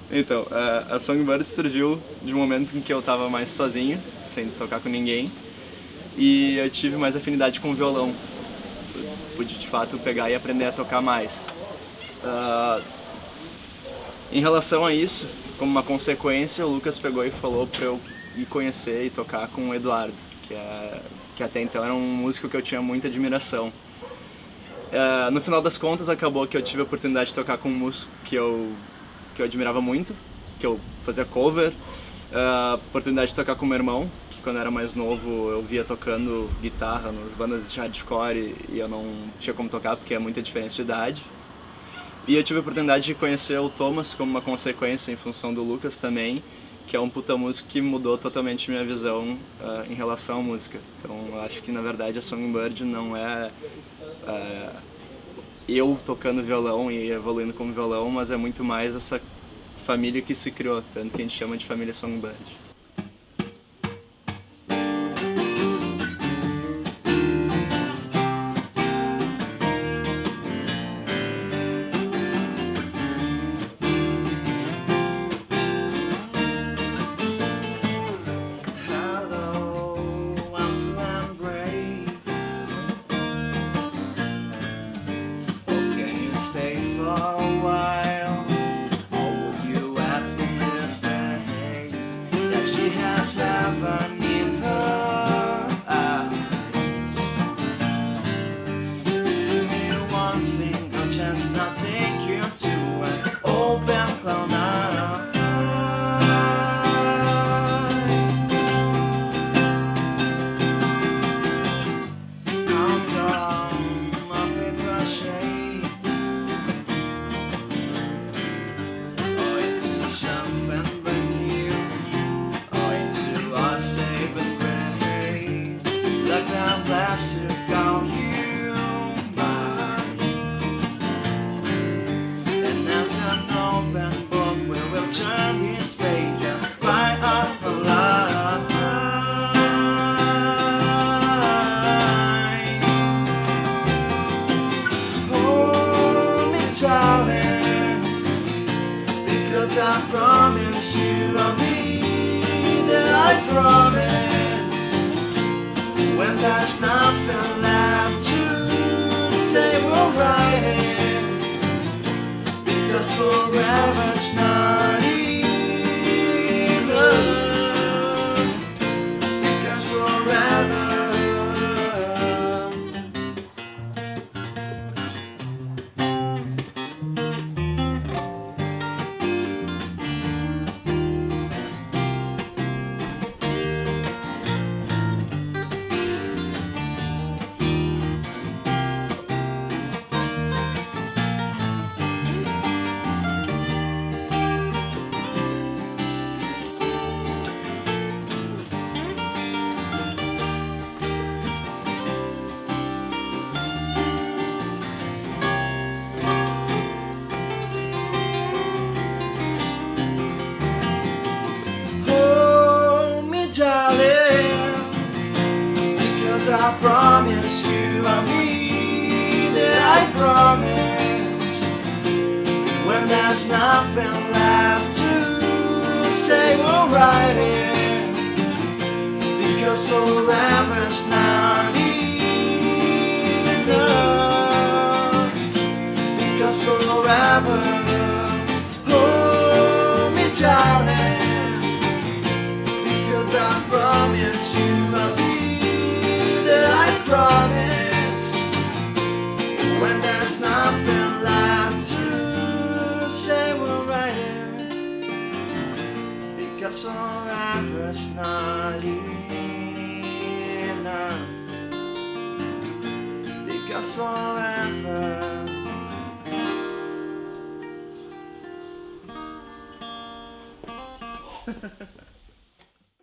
Então, a Songbird surgiu de um momento em que eu estava mais sozinho, sem tocar com ninguém, e eu tive mais afinidade com o violão. Pude, de fato, pegar e aprender a tocar mais. Em relação a isso, como uma consequência, o Lucas pegou e falou para eu ir conhecer e tocar com o Eduardo, que até então era um músico que eu tinha muita admiração. No final das contas, acabou que eu tive a oportunidade de tocar com um músico que eu admirava muito, que eu fazia cover, oportunidade de tocar com meu irmão, que quando eu era mais novo eu via tocando guitarra nas bandas de hardcore e eu não tinha como tocar porque é muita diferença de idade. E eu tive a oportunidade de conhecer o Thomas como uma consequência em função do Lucas também, que é um puta músico que mudou totalmente minha visão em relação à música. Então eu acho que na verdade a Songbird não é eu tocando violão e evoluindo como violão, mas é muito mais essa família que se criou, tanto que a gente chama de família Songbird. Heaven in her eyes. Just give me one single chance, I'll take you to an open cloud nine. I'll come a paper shade, or into something brand new. To call you mine, and as an open book we will turn this page and write up a line. Hold me darling, because I promised you I'll be there, I promise. When there's nothing left to say, we'll write it, because forever's not enough, because forever. I promise you I'll be there, I promise. When there's nothing left to say, we'll write it, because forever's not enough, because forever. Hold me darling, because I promise you I'll be, I promise. When there's nothing left to say, we'll write it, because forever's not enough, because forever.